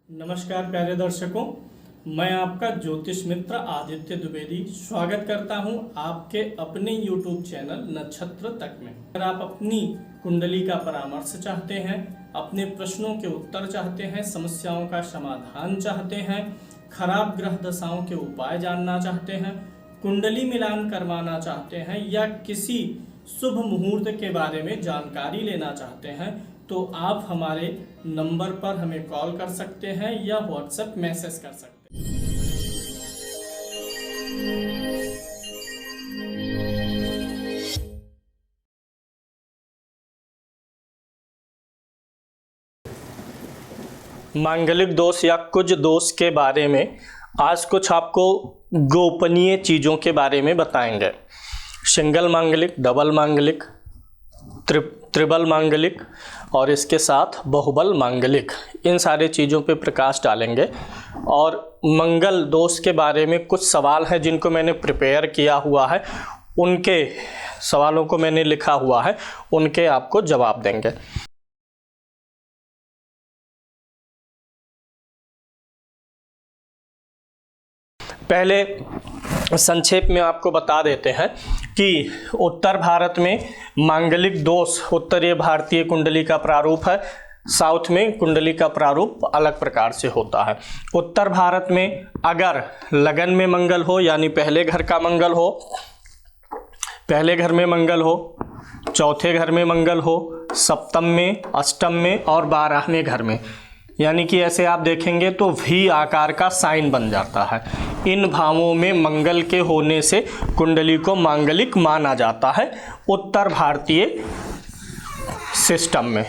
नमस्कार प्यारे दर्शकों, मैं आपका ज्योतिष मित्र आदित्य द्विवेदी स्वागत करता हूं आपके अपने YouTube चैनल नक्षत्र तक में। अगर आप अपनी कुंडली का परामर्श चाहते हैं, अपने प्रश्नों के उत्तर चाहते हैं, समस्याओं का समाधान चाहते हैं, खराब ग्रह दशाओं के उपाय जानना चाहते हैं, कुंडली मिलान करवाना चाहते हैं या किसी शुभ मुहूर्त के बारे में जानकारी लेना चाहते हैं तो आप हमारे नंबर पर हमें कॉल कर सकते हैं या व्हाट्सएप मैसेज कर सकते हैं। मांगलिक दोष या कुछ दोष के बारे में आज कुछ आपको गोपनीय चीज़ों के बारे में बताएंगे। सिंगल मांगलिक, डबल मांगलिक, त्रिबल मांगलिक और इसके साथ बहुबल मांगलिक, इन सारे चीज़ों पे प्रकाश डालेंगे। और मंगल दोष के बारे में कुछ सवाल हैं जिनको मैंने प्रिपेयर किया हुआ है, उनके सवालों को मैंने लिखा हुआ है, उनके आपको जवाब देंगे। पहले संक्षेप में आपको बता देते हैं कि उत्तर भारत में मांगलिक दोष उत्तरीय भारतीय कुंडली का प्रारूप है, साउथ में कुंडली का प्रारूप अलग प्रकार से होता है। उत्तर भारत में अगर लगन में मंगल हो यानी पहले घर का मंगल हो, पहले घर में मंगल हो, चौथे घर में मंगल हो, सप्तम में, अष्टम में और 12वें घर में, यानी कि ऐसे आप देखेंगे तो वी आकार का साइन बन जाता है। इन भावों में मंगल के होने से कुंडली को मांगलिक माना जाता है उत्तर भारतीय सिस्टम में।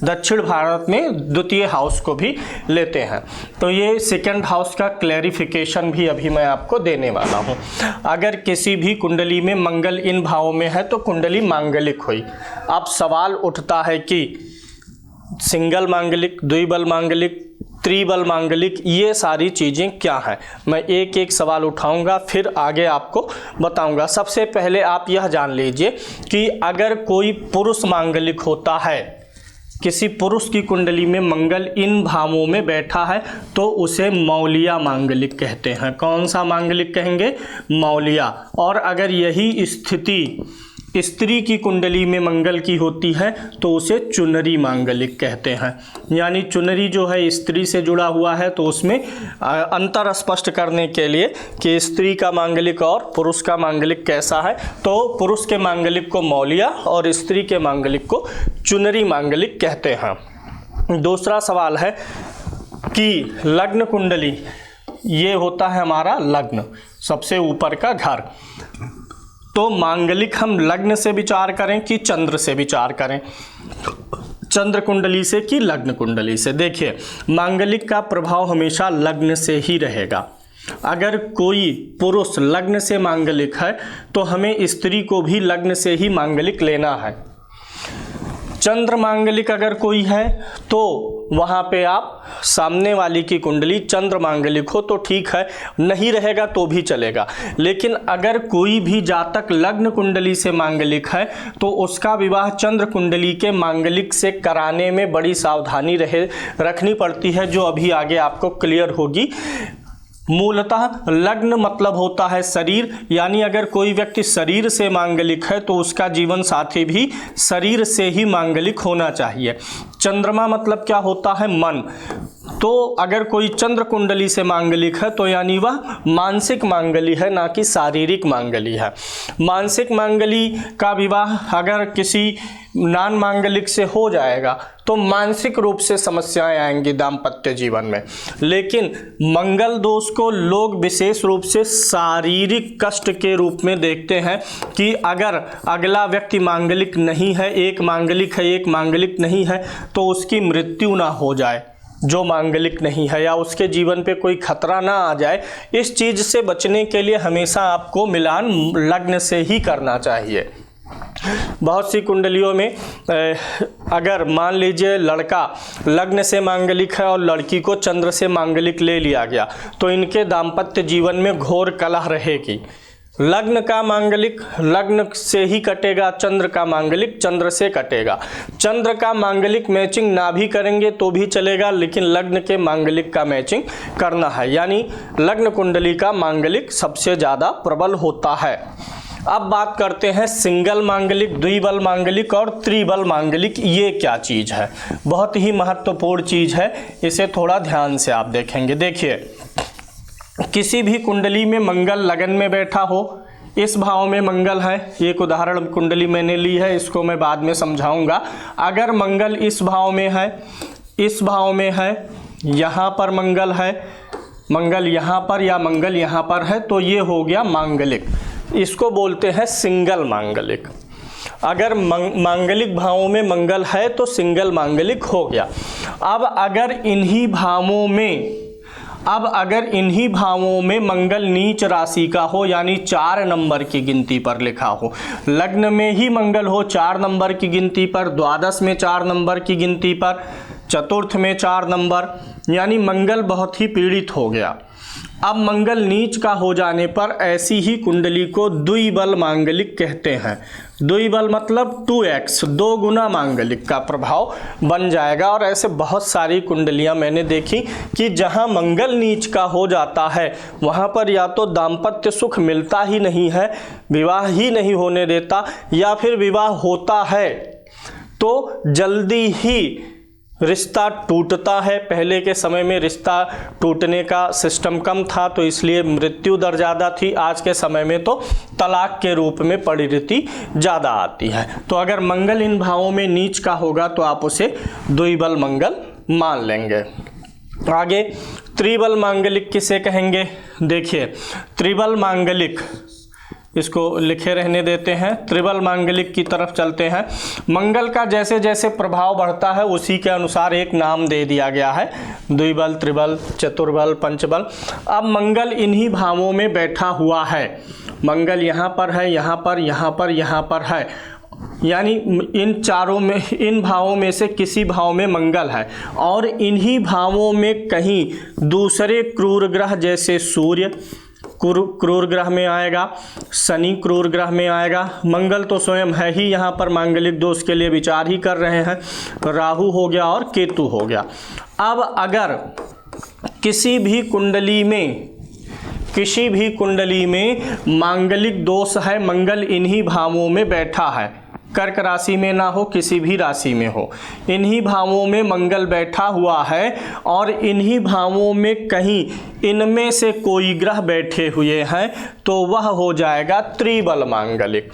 दक्षिण भारत में द्वितीय हाउस को भी लेते हैं। तो ये सेकंड हाउस का क्लैरिफिकेशन भी अभी मैं आपको देने वाला हूँ। अगर किसी भी कुंडली में मंगल इन भावों में है तो कुंडली मांगलिक हुई। अब सवाल उठता है कि सिंगल मांगलिक, द्विबल मांगलिक, त्रिबल मांगलिक, ये सारी चीज़ें क्या हैं। मैं एक एक सवाल उठाऊंगा फिर आगे आपको बताऊंगा। सबसे पहले आप यह जान लीजिए कि अगर कोई पुरुष मांगलिक होता है, किसी पुरुष की कुंडली में मंगल इन भावों में बैठा है तो उसे मौलिया मांगलिक कहते हैं। कौन सा मांगलिक कहेंगे? मौलिया। और अगर यही स्थिति स्त्री की कुंडली में मंगल की होती है तो उसे चुनरी मांगलिक कहते हैं। यानी चुनरी जो है स्त्री से जुड़ा हुआ है, तो उसमें अंतर स्पष्ट करने के लिए कि स्त्री का मांगलिक और पुरुष का मांगलिक कैसा है, तो पुरुष के मांगलिक को मौलिया और स्त्री के मांगलिक को चुनरी मांगलिक कहते हैं। दूसरा सवाल है कि लग्न कुंडली, ये होता है हमारा लग्न, सबसे ऊपर का घर। तो मांगलिक हम लग्न से विचार करें कि चंद्र से विचार करें, चंद्र कुंडली से कि लग्न कुंडली से। देखिए, मांगलिक का प्रभाव हमेशा लग्न से ही रहेगा। अगर कोई पुरुष लग्न से मांगलिक है तो हमें स्त्री को भी लग्न से ही मांगलिक लेना है। चंद्र मांगलिक अगर कोई है तो वहाँ पे आप सामने वाली की कुंडली चंद्र मांगलिक हो तो ठीक है, नहीं रहेगा तो भी चलेगा। लेकिन अगर कोई भी जातक लग्न कुंडली से मांगलिक है तो उसका विवाह चंद्र कुंडली के मांगलिक से कराने में बड़ी सावधानी रखनी पड़ती है, जो अभी आगे आपको क्लियर होगी। मूलतः लग्न मतलब होता है शरीर, यानी अगर कोई व्यक्ति शरीर से मांगलिक है तो उसका जीवन साथी भी शरीर से ही मांगलिक होना चाहिए। चंद्रमा मतलब क्या होता है? मन। तो अगर कोई चंद्र कुंडली से मांगलिक है तो यानी वह मानसिक मांगली है, ना कि शारीरिक मांगली है। मानसिक मांगली का विवाह अगर किसी नान मांगलिक से हो जाएगा तो मानसिक रूप से समस्याएं आएंगी दाम्पत्य जीवन में। लेकिन मंगल दोष को लोग विशेष रूप से शारीरिक कष्ट के रूप में देखते हैं कि अगर अगला व्यक्ति मांगलिक नहीं है, एक मांगलिक है, एक मांगलिक नहीं है, तो उसकी मृत्यु ना हो जाए जो मांगलिक नहीं है, या उसके जीवन पे कोई खतरा ना आ जाए। इस चीज़ से बचने के लिए हमेशा आपको मिलान लग्न से ही करना चाहिए। बहुत सी कुंडलियों में अगर मान लीजिए लड़का लग्न से मांगलिक है और लड़की को चंद्र से मांगलिक ले लिया गया तो इनके दाम्पत्य जीवन में घोर कलह रहेगी। लग्न का मांगलिक लग्न से ही कटेगा, चंद्र का मांगलिक चंद्र से कटेगा। चंद्र का मांगलिक मैचिंग ना भी करेंगे तो भी चलेगा, लेकिन लग्न के मांगलिक का मैचिंग करना है, यानी लग्न कुंडली का मांगलिक सबसे ज़्यादा प्रबल होता है। अब बात करते हैं सिंगल मांगलिक, द्विबल मांगलिक और त्रिबल मांगलिक, ये क्या चीज़ है। बहुत ही महत्वपूर्ण चीज़ है, इसे थोड़ा ध्यान से आप देखेंगे। देखिए, किसी भी कुंडली में मंगल लगन में बैठा हो, इस भाव में मंगल है, एक उदाहरण कुंडली मैंने ली है, इसको मैं बाद में समझाऊंगा। अगर मंगल इस भाव में है, इस भाव में है, यहाँ पर मंगल है, मंगल यहाँ पर या मंगल यहाँ पर है, तो ये हो गया मांगलिक, इसको बोलते हैं सिंगल मांगलिक। अगर मांगलिक भावों में मंगल है तो सिंगल मांगलिक हो गया। अब अगर इन्हीं भावों में मंगल नीच राशि का हो, यानी 4 नंबर की गिनती पर लिखा हो, लग्न में ही मंगल हो 4 नंबर की गिनती पर, द्वादश में 4 नंबर की गिनती पर, चतुर्थ में 4 नंबर, यानी मंगल बहुत ही पीड़ित हो गया। अब मंगल नीच का हो जाने पर ऐसी ही कुंडली को द्विबल मांगलिक कहते हैं। द्विबल मतलब 2x, 2 गुना मांगलिक का प्रभाव बन जाएगा। और ऐसे बहुत सारी कुंडलियां मैंने देखी कि जहां मंगल नीच का हो जाता है वहां पर या तो दाम्पत्य सुख मिलता ही नहीं है, विवाह ही नहीं होने देता, या फिर विवाह होता है तो जल्दी ही रिश्ता टूटता है। पहले के समय में रिश्ता टूटने का सिस्टम कम था तो इसलिए मृत्यु दर ज़्यादा थी, आज के समय में तो तलाक के रूप में परिणति ज़्यादा आती है। तो अगर मंगल इन भावों में नीच का होगा तो आप उसे द्विबल मंगल मान लेंगे। आगे त्रिबल मांगलिक किसे कहेंगे। देखिए, त्रिबल मांगलिक, इसको लिखे रहने देते हैं, त्रिबल मांगलिक की तरफ चलते हैं। मंगल का जैसे जैसे प्रभाव बढ़ता है उसी के अनुसार एक नाम दे दिया गया है, द्विबल, त्रिबल, चतुर्बल, पंचबल। अब मंगल इन्हीं भावों में बैठा हुआ है, मंगल यहाँ पर है, यहाँ पर, यहाँ पर, यहाँ पर है, यानी इन चारों में, इन भावों में से किसी भाव में मंगल है, और इन्हीं भावों में कहीं दूसरे क्रूर ग्रह जैसे सूर्य क्रूर ग्रह में आएगा, शनि क्रूर ग्रह में आएगा, मंगल तो स्वयं है ही यहाँ पर मांगलिक दोष के लिए विचार ही कर रहे हैं, राहु हो गया और केतु हो गया। अब अगर किसी भी कुंडली में मांगलिक दोष है, मंगल इन्हीं भावों में बैठा है, कर्क राशि में ना हो, किसी भी राशि में हो, इन्हीं भावों में मंगल बैठा हुआ है, और इन्हीं भावों में कहीं इनमें से कोई ग्रह बैठे हुए हैं, तो वह हो जाएगा त्रिबल मांगलिक।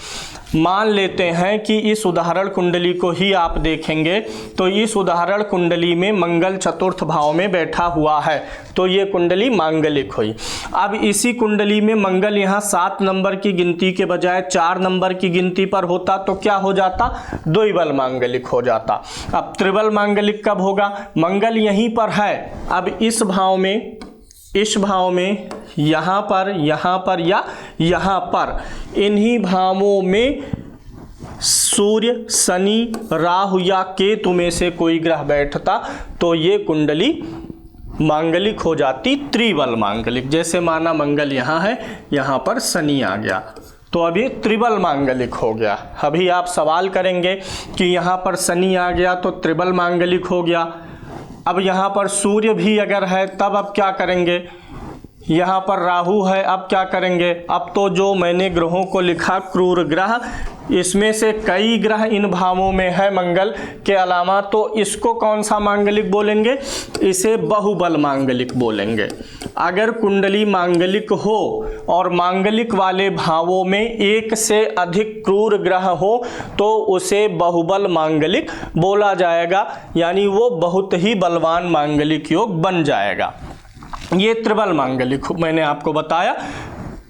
मान लेते हैं कि इस उदाहरण कुंडली को ही आप देखेंगे तो इस उदाहरण कुंडली में मंगल चतुर्थ भाव में बैठा हुआ है, तो ये कुंडली मांगलिक हुई। अब इसी कुंडली में मंगल यहाँ 7 नंबर की गिनती के बजाय 4 नंबर की गिनती पर होता तो क्या हो जाता, द्विबल मांगलिक हो जाता। अब त्रिबल मांगलिक कब होगा, मंगल यहीं पर है, अब इस भाव में, यहाँ पर, यहाँ पर या यहाँ पर, इन्हीं भावों में सूर्य, शनि, राहु या केतु में से कोई ग्रह बैठता तो ये कुंडली मांगलिक हो जाती त्रिबल मांगलिक। जैसे माना मंगल यहाँ है, यहाँ पर शनि आ गया तो अभी त्रिबल मांगलिक हो गया। अभी आप सवाल करेंगे कि यहाँ पर शनि आ गया तो त्रिबल मांगलिक हो गया, अब यहाँ पर सूर्य भी अगर है तब अब क्या करेंगे, यहाँ पर राहु है अब क्या करेंगे। अब तो जो मैंने ग्रहों को लिखा क्रूर ग्रह, इसमें से कई ग्रह इन भावों में है मंगल के अलावा, तो इसको कौन सा मांगलिक बोलेंगे, इसे बहुबल मांगलिक बोलेंगे। अगर कुंडली मांगलिक हो और मांगलिक वाले भावों में एक से अधिक क्रूर ग्रह हो तो उसे बहुबल मांगलिक बोला जाएगा, यानी वो बहुत ही बलवान मांगलिक योग बन जाएगा। ये त्रिबल मांगलिक मैंने आपको बताया।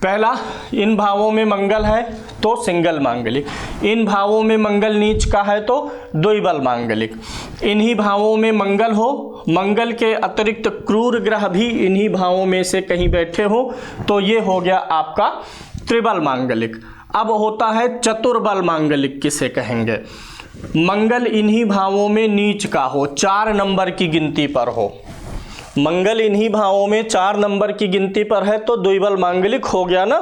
पहला, इन भावों में मंगल है तो सिंगल मांगलिक, इन भावों में मंगल नीच का है तो द्विबल मांगलिक, इन्हीं भावों में मंगल हो, मंगल के अतिरिक्त क्रूर ग्रह भी इन्हीं भावों में से कहीं बैठे हो तो ये हो गया आपका त्रिबल मांगलिक। अब होता है चतुर्बल मांगलिक, किसे कहेंगे, मंगल इन्हीं भावों में नीच का हो, 4 नंबर की गिनती पर हो, मंगल इन्हीं भावों में 4 नंबर की गिनती पर है, तो द्विबल मांगलिक हो गया ना।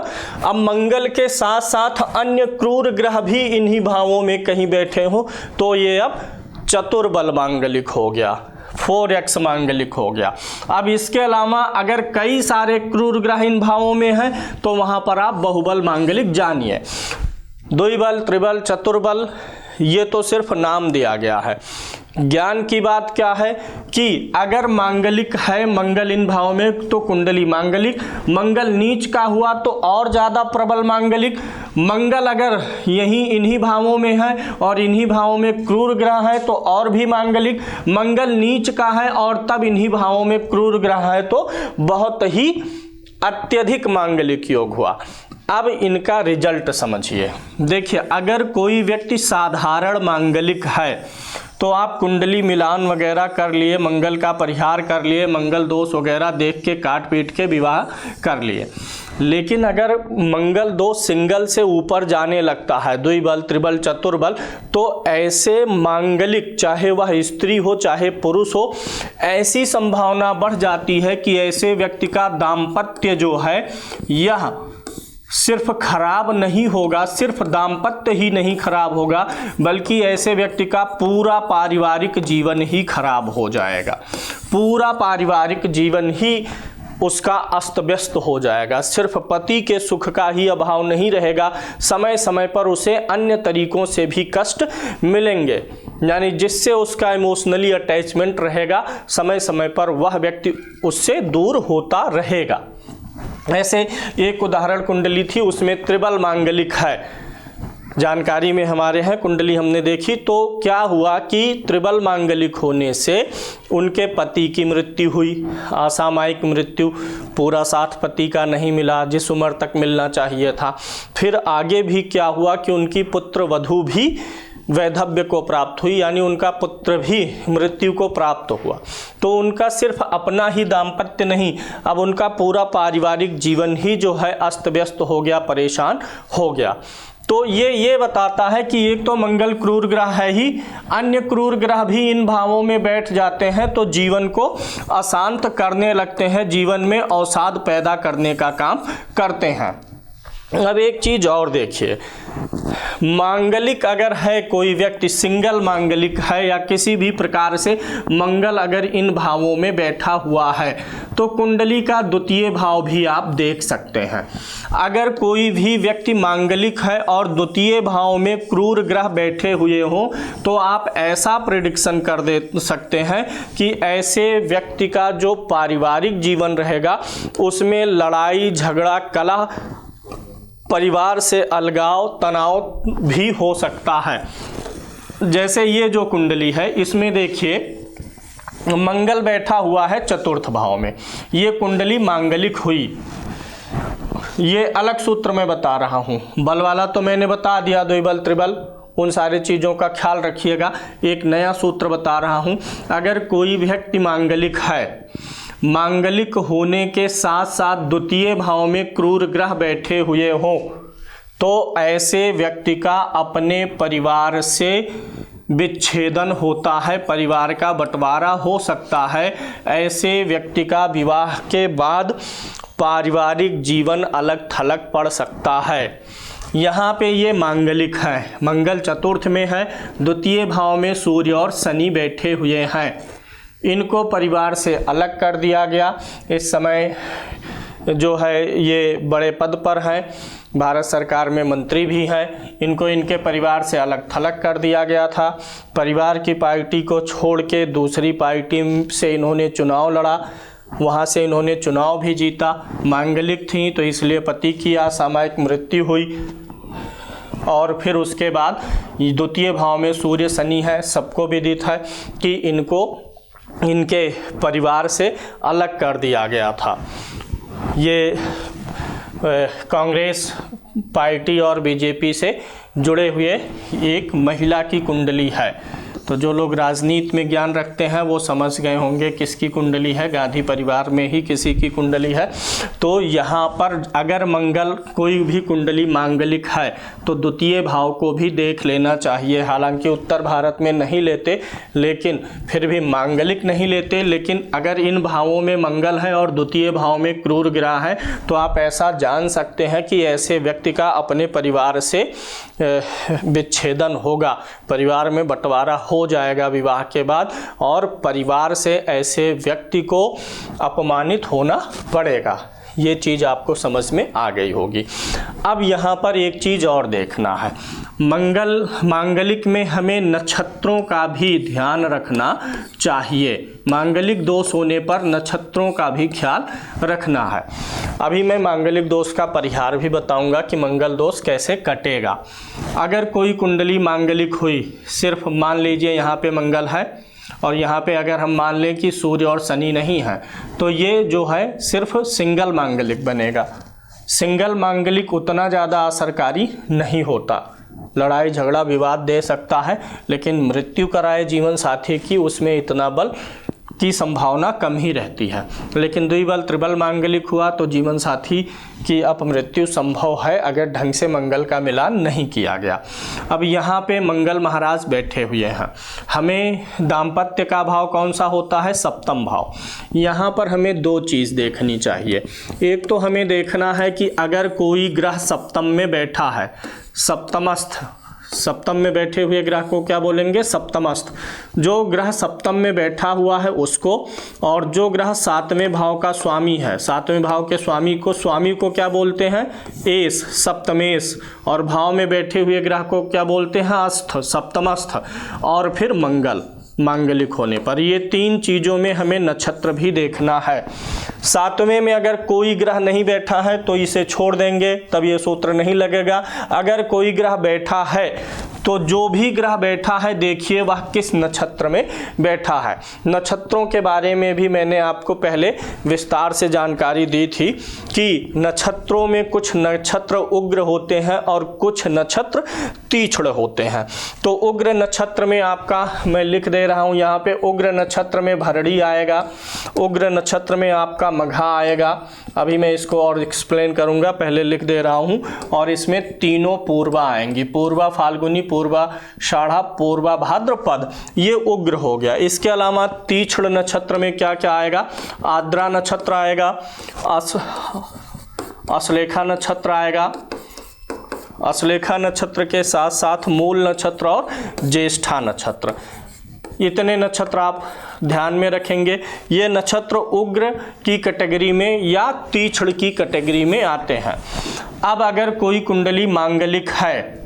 अब मंगल के साथ साथ अन्य क्रूर ग्रह भी इन्हीं भावों में कहीं बैठे हो तो ये अब चतुर्बल मांगलिक हो गया, 4x मांगलिक हो गया। अब इसके अलावा अगर कई सारे क्रूर ग्रह इन भावों में हैं तो वहां पर आप बहुबल मांगलिक जानिए। द्विबल, त्रिबल, चतुर्बल ये तो सिर्फ नाम दिया गया है। ज्ञान की बात क्या है कि अगर मांगलिक है मंगल इन भावों में तो कुंडली मांगलिक, मंगल नीच का हुआ तो और ज़्यादा प्रबल मांगलिक, मंगल अगर यहीं इन्हीं भावों में है और इन्हीं भावों में क्रूर ग्रह है तो और भी मांगलिक, मंगल नीच का है और तब इन्हीं भावों में क्रूर ग्रह है तो बहुत ही अत्यधिक मांगलिक योग हुआ। अब इनका रिजल्ट समझिए। देखिए, अगर कोई व्यक्ति साधारण मांगलिक है तो आप कुंडली मिलान वगैरह कर लिए, मंगल का परिहार कर लिए, मंगल दोष वगैरह देख के काट पीट के विवाह कर लिए। लेकिन अगर मंगल दोष सिंगल से ऊपर जाने लगता है, द्विबल, त्रिबल, चतुर्बल, तो ऐसे मांगलिक, चाहे वह स्त्री हो चाहे पुरुष हो, ऐसी संभावना बढ़ जाती है कि ऐसे व्यक्ति का दाम्पत्य जो है यह सिर्फ खराब नहीं होगा, सिर्फ दाम्पत्य ही नहीं खराब होगा, बल्कि ऐसे व्यक्ति का पूरा पारिवारिक जीवन ही खराब हो जाएगा। पूरा पारिवारिक जीवन ही उसका अस्त व्यस्त हो जाएगा। सिर्फ पति के सुख का ही अभाव नहीं रहेगा, समय समय पर उसे अन्य तरीकों से भी कष्ट मिलेंगे, यानी जिससे उसका इमोशनली अटैचमेंट रहेगा, समय समय पर वह व्यक्ति उससे दूर होता रहेगा। ऐसे एक उदाहरण कुंडली थी, उसमें त्रिबल मांगलिक है, जानकारी में हमारे हैं, कुंडली हमने देखी तो क्या हुआ कि त्रिबल मांगलिक होने से उनके पति की मृत्यु हुई, असामयिक मृत्यु, पूरा साथ पति का नहीं मिला जिस उम्र तक मिलना चाहिए था। फिर आगे भी क्या हुआ कि उनकी पुत्र वधू भी वैधव्य को प्राप्त हुई, यानी उनका पुत्र भी मृत्यु को प्राप्त हुआ। तो उनका सिर्फ अपना ही दाम्पत्य नहीं, अब उनका पूरा पारिवारिक जीवन ही जो है अस्त व्यस्त हो गया, परेशान हो गया। तो ये बताता है कि एक तो मंगल क्रूर ग्रह है ही, अन्य क्रूर ग्रह भी इन भावों में बैठ जाते हैं तो जीवन को अशांत करने लगते हैं, जीवन में अवसाद पैदा करने का काम करते हैं। अब एक चीज और देखिए, मांगलिक अगर है कोई व्यक्ति, सिंगल मांगलिक है या किसी भी प्रकार से मंगल अगर इन भावों में बैठा हुआ है तो कुंडली का द्वितीय भाव भी आप देख सकते हैं। अगर कोई भी व्यक्ति मांगलिक है और द्वितीय भाव में क्रूर ग्रह बैठे हुए हों तो आप ऐसा प्रेडिक्शन कर दे सकते हैं कि ऐसे व्यक्ति का जो पारिवारिक जीवन रहेगा उसमें लड़ाई झगड़ा, कलह, परिवार से अलगाव, तनाव भी हो सकता है। जैसे ये जो कुंडली है इसमें देखिए मंगल बैठा हुआ है चतुर्थ भाव में, ये कुंडली मांगलिक हुई। ये अलग सूत्र मैं बता रहा हूँ, बल वाला तो मैंने बता दिया, द्विबल त्रिबल, उन सारी चीज़ों का ख्याल रखिएगा। एक नया सूत्र बता रहा हूँ, अगर कोई व्यक्ति मांगलिक है, मांगलिक होने के साथ साथ द्वितीय भाव में क्रूर ग्रह बैठे हुए हों तो ऐसे व्यक्ति का अपने परिवार से विच्छेदन होता है, परिवार का बंटवारा हो सकता है। ऐसे व्यक्ति का विवाह के बाद पारिवारिक जीवन अलग थलग पड़ सकता है। यहाँ पे ये मांगलिक है, मंगल चतुर्थ में है, द्वितीय भाव में सूर्य और शनि बैठे हुए हैं, इनको परिवार से अलग कर दिया गया। इस समय जो है ये बड़े पद पर हैं, भारत सरकार में मंत्री भी हैं, इनको इनके परिवार से अलग थलग कर दिया गया था। परिवार की पार्टी को छोड़ के दूसरी पार्टी से इन्होंने चुनाव लड़ा, वहाँ से इन्होंने चुनाव भी जीता। मांगलिक थी तो इसलिए पति की असामयिक मृत्यु हुई और फिर उसके बाद द्वितीय भाव में सूर्य शनि है, सबको विदित है कि इनको इनके परिवार से अलग कर दिया गया था। ये कांग्रेस पार्टी और बीजेपी से जुड़े हुए एक महिला की कुंडली है। तो जो लोग राजनीति में ज्ञान रखते हैं वो समझ गए होंगे किसकी कुंडली है, गांधी परिवार में ही किसी की कुंडली है। तो यहाँ पर अगर मंगल कोई भी कुंडली मांगलिक है तो द्वितीय भाव को भी देख लेना चाहिए। हालांकि उत्तर भारत में नहीं लेते, लेकिन फिर भी मांगलिक नहीं लेते, लेकिन अगर इन भावों में मंगल है और द्वितीय भाव में क्रूर ग्रह है तो आप ऐसा जान सकते हैं कि ऐसे व्यक्ति का अपने परिवार से विच्छेदन होगा, परिवार में बंटवारा हो जाएगा विवाह के बाद, और परिवार से ऐसे व्यक्ति को अपमानित होना पड़ेगा। ये चीज़ आपको समझ में आ गई होगी। अब यहाँ पर एक चीज़ और देखना है, मांगलिक में हमें नक्षत्रों का भी ध्यान रखना चाहिए। मांगलिक दोष होने पर नक्षत्रों का भी ख्याल रखना है। अभी मैं मांगलिक दोष का परिहार भी बताऊंगा कि मंगल दोष कैसे कटेगा। अगर कोई कुंडली मांगलिक हुई, सिर्फ मान लीजिए यहाँ पे मंगल है और यहाँ पे अगर हम मान लें कि सूर्य और शनि नहीं है, तो ये जो है सिर्फ सिंगल मांगलिक बनेगा। सिंगल मांगलिक उतना ज़्यादा असरकारी नहीं होता, लड़ाई झगड़ा विवाद दे सकता है, लेकिन मृत्यु कराए जीवन साथी की उसमें इतना बल की संभावना कम ही रहती है। लेकिन द्विबल त्रिबल मांगलिक हुआ तो जीवन साथी की अपमृत्यु संभव है अगर ढंग से मंगल का मिलान नहीं किया गया। अब यहाँ पे मंगल महाराज बैठे हुए हैं, हमें दाम्पत्य का भाव कौन सा होता है, सप्तम भाव। यहाँ पर हमें दो चीज़ देखनी चाहिए। एक तो हमें देखना है कि अगर कोई ग्रह सप्तम में बैठा है, सप्तमस्थ, सप्तम में बैठे हुए ग्रह को क्या बोलेंगे, सप्तमस्थ। जो ग्रह सप्तम में बैठा हुआ है उसको, और जो ग्रह सातवें भाव का स्वामी है, सातवें भाव के स्वामी को क्या बोलते हैं, एस, सप्तमेश। और भाव में बैठे हुए ग्रह को क्या बोलते हैं, अस्थ, सप्तमस्थ। और फिर मंगल मांगलिक होने पर, ये तीन चीज़ों में हमें नक्षत्र भी देखना है। सातवें में अगर कोई ग्रह नहीं बैठा है तो इसे छोड़ देंगे, तब ये सूत्र नहीं लगेगा। अगर कोई ग्रह बैठा है तो जो भी ग्रह बैठा है देखिए वह किस नक्षत्र में बैठा है। नक्षत्रों के बारे में भी मैंने आपको पहले विस्तार से जानकारी दी थी कि नक्षत्रों में कुछ नक्षत्र उग्र होते हैं और कुछ नक्षत्र तीक्ष्ण होते हैं। तो उग्र नक्षत्र में आपका मैं लिख दे रहा हूँ यहाँ पे, उग्र नक्षत्र में भरणी आएगा, उग्र नक्षत्र में आपका मघा आएगा। अभी मैं इसको और एक्सप्लेन करूँगा, पहले लिख दे रहा हूँ। और इसमें तीनों पूर्वा आएंगी, पूर्वा फाल्गुनी, पूर्वा षाढ़ा, पूर्वा भाद्रपद, ये उग्र हो गया। इसके अलावा तीक्ष्ण नक्षत्र में क्या क्या आएगा, आद्रा नक्षत्र आएगा, अश्लेखा नक्षत्र आएगा, अश्लेखा नक्षत्र के साथ साथ मूल नक्षत्र और ज्येष्ठा नक्षत्र। इतने नक्षत्र आप ध्यान में रखेंगे। ये नक्षत्र उग्र की कैटेगरी में या तीक्ष्ण की कैटेगरी में आते हैं। अब अगर कोई कुंडली मांगलिक है,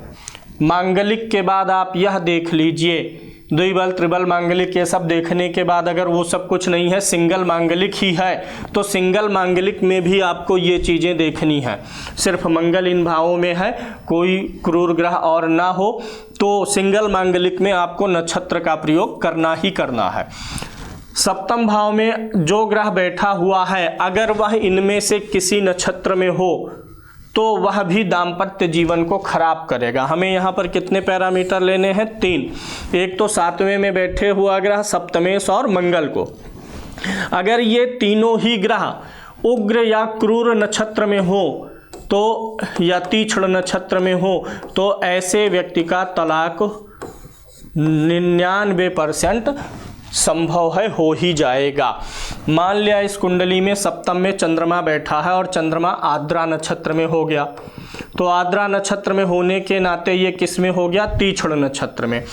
मांगलिक के बाद आप यह देख लीजिए, द्विबल त्रिबल मांगलिक ये सब देखने के बाद अगर वो सब कुछ नहीं है, सिंगल मांगलिक ही है, तो सिंगल मांगलिक में भी आपको ये चीज़ें देखनी है। सिर्फ मंगल इन भावों में है, कोई क्रूर ग्रह और ना हो, तो सिंगल मांगलिक में आपको नक्षत्र का प्रयोग करना ही करना है। सप्तम भाव में जो ग्रह बैठा हुआ है अगर वह इनमें से किसी नक्षत्र में हो तो वह भी दाम्पत्य जीवन को खराब करेगा। हमें यहाँ पर कितने पैरामीटर लेने हैं, 3। एक तो सातवें में बैठे हुआ ग्रह सप्तमेश और मंगल को, अगर ये तीनों ही ग्रह उग्र या क्रूर नक्षत्र में हो तो, या तीक्ष्ण नक्षत्र में हो, तो ऐसे व्यक्ति का तलाक 99% संभव है, हो ही जाएगा। मान लिया इस कुंडली में सप्तम में चंद्रमा बैठा है और चंद्रमा आद्रा नक्षत्र में हो गया, तो आद्रा नक्षत्र में होने के नाते ये किस में हो गया, तीक्ष्ण नक्षत्र में।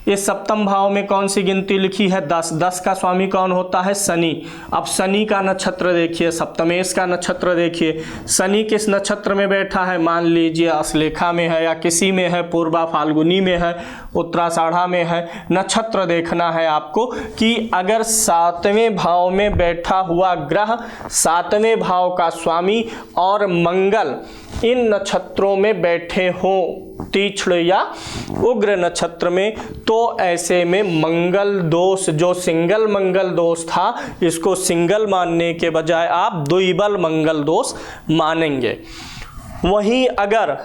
इस सप्तम भाव में कौन सी गिनती लिखी है, 10। 10 का स्वामी कौन होता है, शनि। अब शनि का नक्षत्र देखिए, सप्तमेश का नक्षत्र देखिए, शनि किस नक्षत्र में बैठा है, मान लीजिए अश्लेखा में है या किसी में है, पूर्वा फाल्गुनी में है, उत्तराषाढ़ा में है। नक्षत्र देखना है आपको कि अगर सातवें भाव में बैठा हुआ ग्रह सातवें भाव का स्वामी और मंगल इन नक्षत्रों में बैठे हों, तीक्ष्ण या उग्र नक्षत्र में, तो ऐसे में मंगल दोष, जो सिंगल मंगल दोष था, इसको सिंगल मानने के बजाय आप द्विबल मंगल दोष मानेंगे। वहीं अगर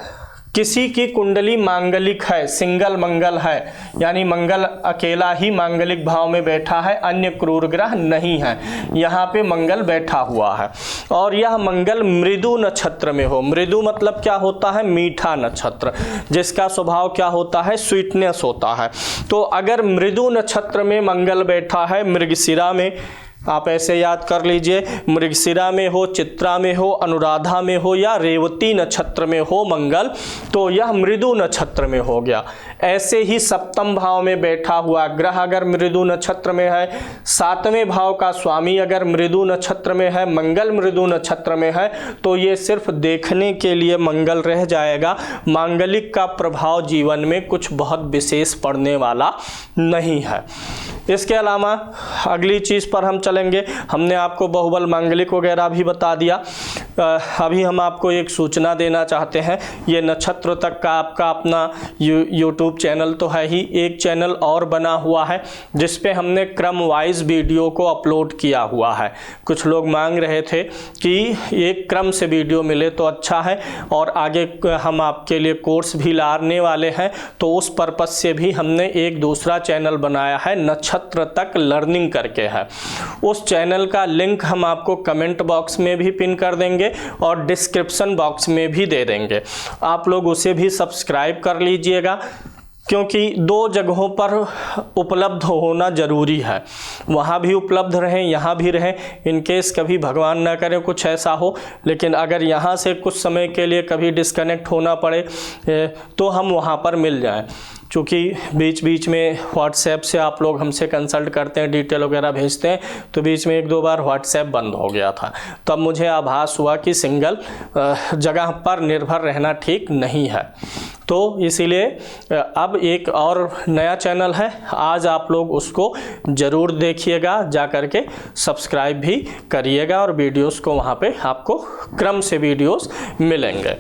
किसी की कुंडली मांगलिक है, सिंगल मंगल है, यानी मंगल अकेला ही मांगलिक भाव में बैठा है, अन्य क्रूर ग्रह नहीं है, यहाँ पे मंगल बैठा हुआ है, और यह मंगल मृदु नक्षत्र में हो। मृदु मतलब क्या होता है? मीठा नक्षत्र, जिसका स्वभाव क्या होता है? स्वीटनेस होता है। तो अगर मृदु नक्षत्र में मंगल बैठा है, मृगशिरा में, आप ऐसे याद कर लीजिए, मृगशिरा में हो, चित्रा में हो, अनुराधा में हो या रेवती नक्षत्र में हो मंगल, तो यह मृदु नक्षत्र में हो गया। ऐसे ही सप्तम भाव में बैठा हुआ ग्रह अगर मृदु नक्षत्र में है, सातवें भाव का स्वामी अगर मृदु नक्षत्र में है, मंगल मृदु नक्षत्र में है, तो ये सिर्फ देखने के लिए मंगल रह जाएगा। मांगलिक का प्रभाव जीवन में कुछ बहुत विशेष पड़ने वाला नहीं है। इसके अलावा अगली चीज़ पर हम चलेंगे। हमने आपको बहुबल मांगलिक वगैरह भी बता दिया। अभी हम आपको एक सूचना देना चाहते हैं। ये नक्षत्र तक का आपका अपना यूट्यूब चैनल तो है ही, एक चैनल और बना हुआ है जिस पे हमने क्रम वाइज वीडियो को अपलोड किया हुआ है। कुछ लोग मांग रहे थे कि एक क्रम से वीडियो मिले तो अच्छा है, और आगे हम आपके लिए कोर्स भी लाने वाले हैं, तो उस पर्पज़ से भी हमने एक दूसरा चैनल बनाया है, नक्षत्र तक लर्निंग करके है। उस चैनल का लिंक हम आपको कमेंट बॉक्स में भी पिन कर देंगे और डिस्क्रिप्शन बॉक्स में भी दे देंगे। आप लोग उसे भी सब्सक्राइब कर लीजिएगा, क्योंकि दो जगहों पर उपलब्ध होना ज़रूरी है। वहाँ भी उपलब्ध रहें, यहाँ भी रहें। इनकेस कभी भगवान ना करे कुछ ऐसा हो, लेकिन अगर यहाँ से कुछ समय के लिए कभी डिस्कनेक्ट होना पड़े तो हम वहाँ पर मिल जाएं। चूँकि बीच बीच में व्हाट्सएप से आप लोग हमसे कंसल्ट करते हैं, डिटेल वगैरह भेजते हैं, तो बीच में एक दो बार व्हाट्सएप बंद हो गया था। तब मुझे आभास हुआ कि सिंगल जगह पर निर्भर रहना ठीक नहीं है, तो इसीलिए अब एक और नया चैनल है, आज आप लोग उसको ज़रूर देखिएगा, जा कर के सब्सक्राइब भी करिएगा, और वीडियोस को वहाँ पे आपको क्रम से वीडियोस मिलेंगे।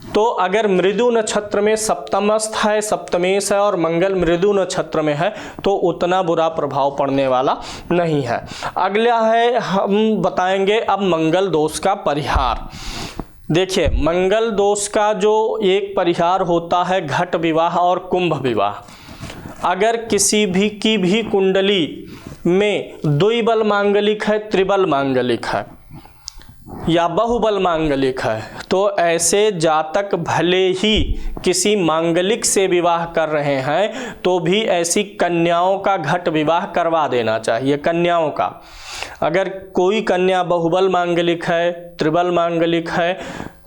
तो अगर मृदु नक्षत्र में सप्तमस्थ है, सप्तमेश है और मंगल मृदु नक्षत्र में है, तो उतना बुरा प्रभाव पड़ने वाला नहीं है। अगला है, हम बताएंगे अब मंगल दोष का परिहार। देखिए, मंगल दोष का जो एक परिहार होता है, घट विवाह और कुंभ विवाह। अगर किसी भी की भी कुंडली में द्विबल मांगलिक है, त्रिबल मांगलिक है या बहुबल मांगलिक है, तो ऐसे जातक भले ही किसी मांगलिक से विवाह कर रहे हैं तो भी ऐसी कन्याओं का घट विवाह करवा देना चाहिए। कन्याओं का, अगर कोई कन्या बहुबल मांगलिक है, त्रिबल मांगलिक है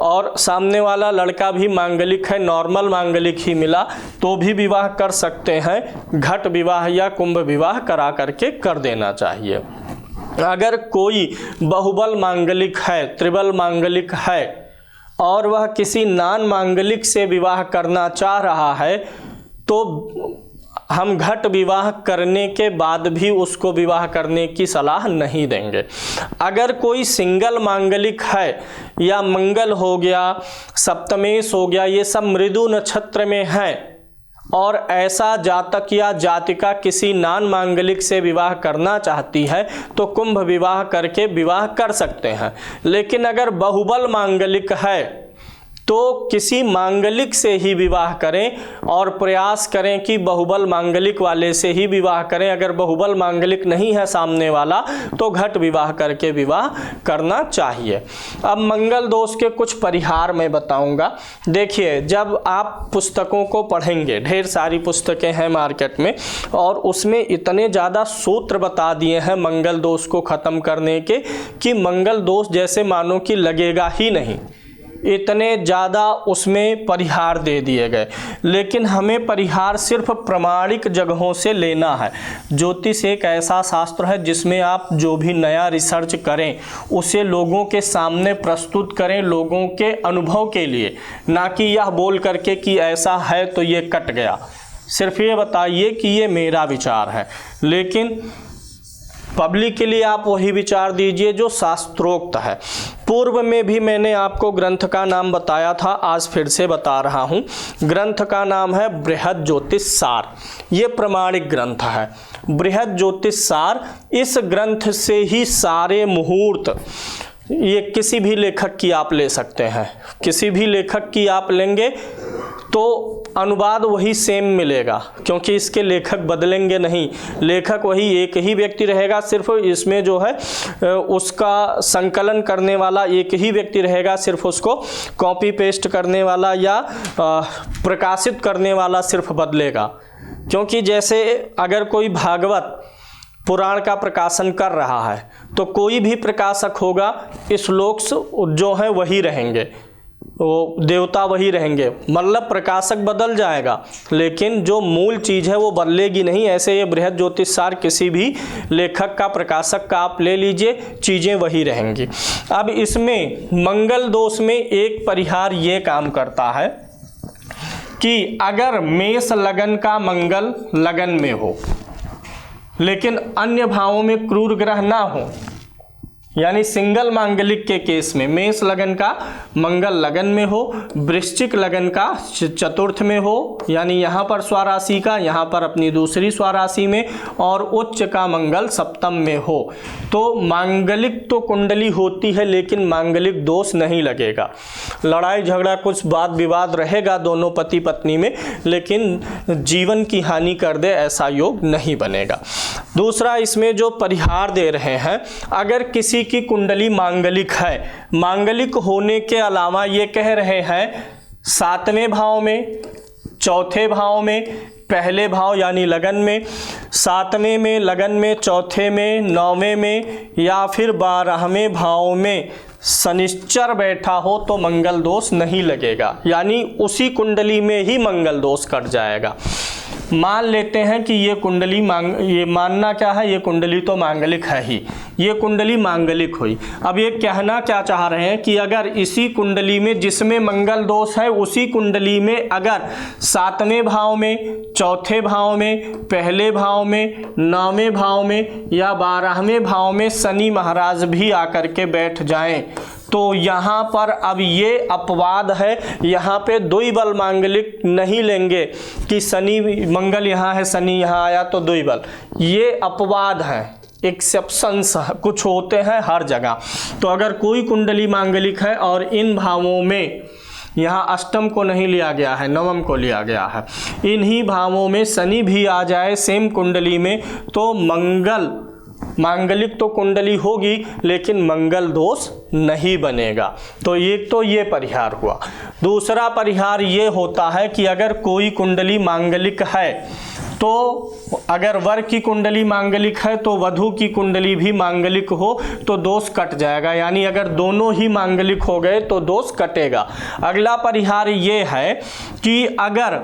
और सामने वाला लड़का भी मांगलिक है, नॉर्मल मांगलिक ही मिला, तो भी विवाह कर सकते हैं। घट विवाह या कुंभ विवाह करा करके कर देना चाहिए। अगर कोई बहुबल मांगलिक है, त्रिबल मांगलिक है और वह किसी नान मांगलिक से विवाह करना चाह रहा है, तो हम घट विवाह करने के बाद भी उसको विवाह करने की सलाह नहीं देंगे। अगर कोई सिंगल मांगलिक है, या मंगल हो गया, सप्तमेश हो गया, ये सब मृदु नक्षत्र में है, और ऐसा जातक या जातिका किसी नान मांगलिक से विवाह करना चाहती है, तो कुंभ विवाह करके विवाह कर सकते हैं। लेकिन अगर बहुबल मांगलिक है तो किसी मांगलिक से ही विवाह करें और प्रयास करें कि बहुबल मांगलिक वाले से ही विवाह करें। अगर बहुबल मांगलिक नहीं है सामने वाला, तो घट विवाह करके विवाह करना चाहिए। अब मंगल दोष के कुछ परिहार मैं बताऊंगा। देखिए, जब आप पुस्तकों को पढ़ेंगे, ढेर सारी पुस्तकें हैं मार्केट में, और उसमें इतने ज़्यादा सूत्र बता दिए हैं मंगल दोष को ख़त्म करने के कि मंगल दोष जैसे मानो कि लगेगा ही नहीं, इतने ज़्यादा उसमें परिहार दे दिए गए। लेकिन हमें परिहार सिर्फ प्रमाणिक जगहों से लेना है। ज्योतिष एक ऐसा शास्त्र है जिसमें आप जो भी नया रिसर्च करें उसे लोगों के सामने प्रस्तुत करें, लोगों के अनुभव के लिए, ना कि यह बोल करके कि ऐसा है तो ये कट गया। सिर्फ ये बताइए कि ये मेरा विचार है, लेकिन पब्लिक के लिए आप वही विचार दीजिए जो शास्त्रोक्त है। पूर्व में भी मैंने आपको ग्रंथ का नाम बताया था, आज फिर से बता रहा हूँ। ग्रंथ का नाम है बृहद ज्योतिष सार। ये प्रमाणिक ग्रंथ है, बृहद ज्योतिष सार। इस ग्रंथ से ही सारे मुहूर्त, ये किसी भी लेखक की आप ले सकते हैं, किसी भी लेखक की आप लेंगे तो अनुवाद वही सेम मिलेगा, क्योंकि इसके लेखक बदलेंगे नहीं, लेखक वही एक ही व्यक्ति रहेगा, सिर्फ इसमें जो है उसका संकलन करने वाला एक ही व्यक्ति रहेगा, सिर्फ उसको कॉपी पेस्ट करने वाला या प्रकाशित करने वाला सिर्फ बदलेगा। क्योंकि जैसे अगर कोई भागवत पुराण का प्रकाशन कर रहा है तो कोई भी प्रकाशक होगा, श्लोक जो है वही रहेंगे, वो देवता वही रहेंगे, मतलब प्रकाशक बदल जाएगा लेकिन जो मूल चीज़ है वो बदलेगी नहीं। ऐसे ये बृहद ज्योतिष सार किसी भी लेखक का प्रकाशक का आप ले लीजिए, चीज़ें वही रहेंगी। अब इसमें मंगल दोष में एक परिहार ये काम करता है कि अगर मेष लगन का मंगल लगन में हो लेकिन अन्य भावों में क्रूर ग्रह ना हो, यानी सिंगल मांगलिक के केस में मेष लगन का मंगल लगन में हो, वृश्चिक लगन का चतुर्थ में हो, यानी यहाँ पर स्वराशि का, यहाँ पर अपनी दूसरी स्वराशि में, और उच्च का मंगल सप्तम में हो, तो मांगलिक तो कुंडली होती है लेकिन मांगलिक दोष नहीं लगेगा। लड़ाई झगड़ा कुछ वाद विवाद रहेगा दोनों पति पत्नी में, लेकिन जीवन की हानि कर दे ऐसा योग नहीं बनेगा। दूसरा इसमें जो परिहार दे रहे हैं, अगर किसी की कुंडली मांगलिक है, मांगलिक होने के अलावा ये कह रहे हैं 7वें भाव में, चौथे भाव में, पहले भाव यानी लगन में, 7वें में, लगन में, चौथे में, 9वें में या फिर 12वें भाव में शनिश्चर बैठा हो तो मंगल दोष नहीं लगेगा, यानी उसी कुंडली में ही मंगल दोष कट जाएगा। मान लेते हैं कि ये कुंडली ये मानना क्या है, ये कुंडली तो मांगलिक है ही, ये कुंडली मांगलिक हुई। अब ये कहना क्या चाह रहे हैं कि अगर इसी कुंडली में जिसमें मंगल दोष है उसी कुंडली में अगर 7वें भाव में, चौथे भाव में, पहले भाव में, 9वें भाव में या 12वें भाव में शनि महाराज भी आकर के बैठ जाएं तो यहाँ पर अब ये अपवाद है, यहाँ पे द्विबल मांगलिक नहीं लेंगे कि शनि मंगल यहाँ है शनि यहाँ आया तो द्विबल, ये अपवाद है, एक्सेप्शंस कुछ होते हैं हर जगह। तो अगर कोई कुंडली मांगलिक है और इन भावों में यहाँ अष्टम को नहीं लिया गया है, नवम को लिया गया है, इन्हीं भावों में शनि भी आ जाए सेम कुंडली में तो मंगल मांगलिक तो कुंडली होगी लेकिन मंगल दोष नहीं बनेगा। तो एक तो ये परिहार हुआ। दूसरा परिहार ये होता है कि अगर कोई कुंडली मांगलिक है तो अगर वर की कुंडली मांगलिक है तो वधू की कुंडली भी मांगलिक हो तो दोष कट जाएगा, यानी अगर दोनों ही मांगलिक हो गए तो दोष कटेगा। अगला परिहार ये है कि अगर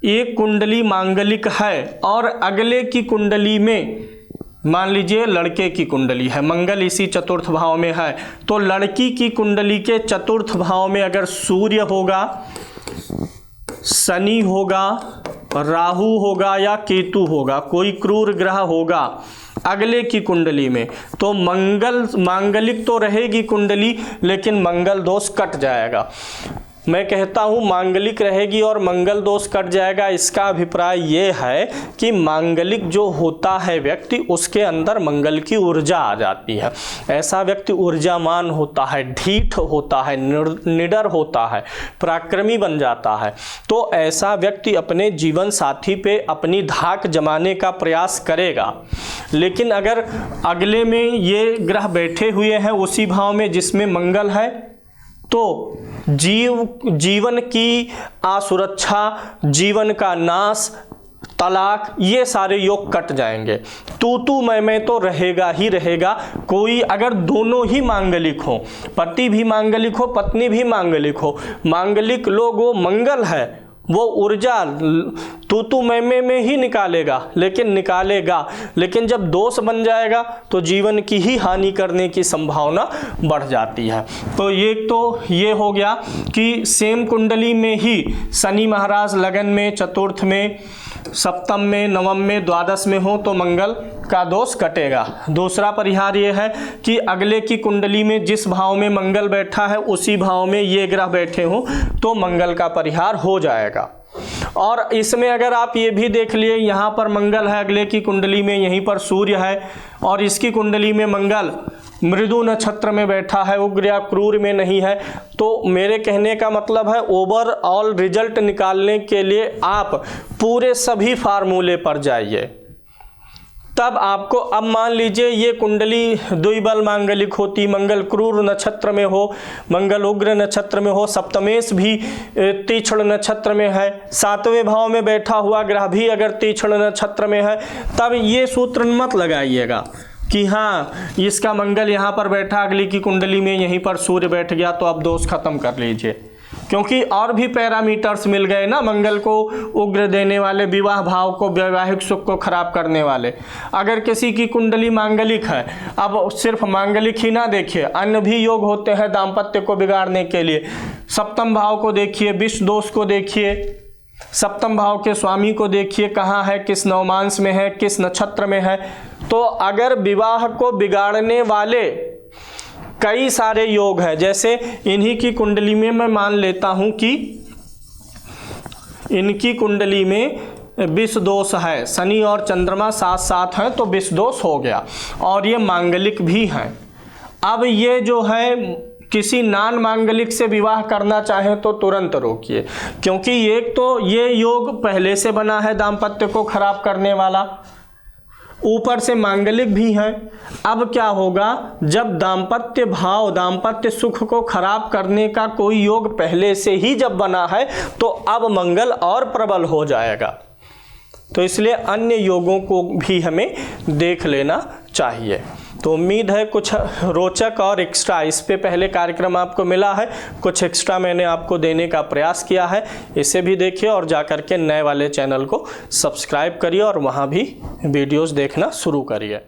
एक कुंडली मांगलिक है और अगले की कुंडली में मान लीजिए लड़के की कुंडली है, मंगल इसी चतुर्थ भाव में है, तो लड़की की कुंडली के चतुर्थ भाव में अगर सूर्य होगा, शनि होगा, राहु होगा या केतु होगा, कोई क्रूर ग्रह होगा अगले की कुंडली में, तो मांगलिक तो रहेगी कुंडली लेकिन मंगल दोष कट जाएगा। मैं कहता हूँ मांगलिक रहेगी और मंगल दोष कट जाएगा, इसका अभिप्राय ये है कि मांगलिक जो होता है व्यक्ति उसके अंदर मंगल की ऊर्जा आ जाती है, ऐसा व्यक्ति ऊर्जामान होता है, ढीठ होता है, निडर होता है, पराक्रमी बन जाता है। तो ऐसा व्यक्ति अपने जीवन साथी पे अपनी धाक जमाने का प्रयास करेगा। लेकिन अगर अगले में ये ग्रह बैठे हुए हैं उसी भाव में जिसमें मंगल है तो जीवन की असुरक्षा, जीवन का नाश, तलाक, ये सारे योग कट जाएंगे। तू मैं तो रहेगा ही रहेगा। कोई अगर दोनों ही मांगलिक हो, पति भी मांगलिक हो पत्नी भी मांगलिक हो, मांगलिक लोग वो मंगल है वो ऊर्जा तू मैं ही निकालेगा, लेकिन जब दोष बन जाएगा तो जीवन की ही हानि करने की संभावना बढ़ जाती है। तो ये हो गया कि सेम कुंडली में ही शनि महाराज लगन में, चतुर्थ में, सप्तम में, नवम में, द्वादश में हो तो मंगल का दोष कटेगा। दूसरा परिहार ये है कि अगले की कुंडली में जिस भाव में मंगल बैठा है उसी भाव में ये ग्रह बैठे हों तो मंगल का परिहार हो जाएगा। और इसमें अगर आप ये भी देख लिए, यहाँ पर मंगल है अगले की कुंडली में, यहीं पर सूर्य है और इसकी कुंडली में मंगल मृदु नक्षत्र में बैठा है, उग्र या क्रूर में नहीं है। तो मेरे कहने का मतलब है ओवरऑल रिजल्ट निकालने के लिए आप पूरे सभी फार्मूले पर जाइए, तब आपको, अब मान लीजिए ये कुंडली द्विबल मांगलिक होती, मंगल क्रूर नक्षत्र में हो, मंगल उग्र नक्षत्र में हो, सप्तमेश भी तीक्ष्ण नक्षत्र में है, 7वें भाव में बैठा हुआ ग्रह भी अगर तीक्ष्ण नक्षत्र में है, तब ये सूत्र मत लगाइएगा कि हाँ इसका मंगल यहाँ पर बैठा, अगली की कुंडली में यहीं पर सूर्य बैठ गया तो अब दोष खत्म कर लीजिए, क्योंकि और भी पैरामीटर्स मिल गए ना मंगल को उग्र देने वाले, विवाह भाव को, वैवाहिक सुख को खराब करने वाले। अगर किसी की कुंडली मांगलिक है, अब सिर्फ मांगलिक ही ना देखिए, अन्य भी योग होते हैं दाम्पत्य को बिगाड़ने के लिए। सप्तम भाव को देखिए, विष दोष को देखिए, सप्तम भाव के स्वामी को देखिए कहाँ है, किस नवमांश में है, किस नक्षत्र में है। तो अगर विवाह को बिगाड़ने वाले कई सारे योग हैं, जैसे इन्हीं की कुंडली में मैं मान लेता हूं कि इनकी कुंडली में विष दोष है, शनि और चंद्रमा साथ साथ हैं तो विष दोष हो गया, और ये मांगलिक भी हैं। अब ये जो है किसी नान मांगलिक से विवाह करना चाहें तो तुरंत रोकिए, क्योंकि एक तो ये योग पहले से बना है दाम्पत्य को खराब करने वाला, ऊपर से मांगलिक भी हैं। अब क्या होगा, जब दाम्पत्य भाव, दाम्पत्य सुख को खराब करने का कोई योग पहले से ही जब बना है तो अब मंगल और प्रबल हो जाएगा। तो इसलिए अन्य योगों को भी हमें देख लेना चाहिए। तो उम्मीद है कुछ रोचक और एक्स्ट्रा, इस पे पहले कार्यक्रम आपको मिला है, कुछ एक्स्ट्रा मैंने आपको देने का प्रयास किया है। इसे भी देखिए और जाकर के नए वाले चैनल को सब्सक्राइब करिए और वहाँ भी वीडियोस देखना शुरू करिए।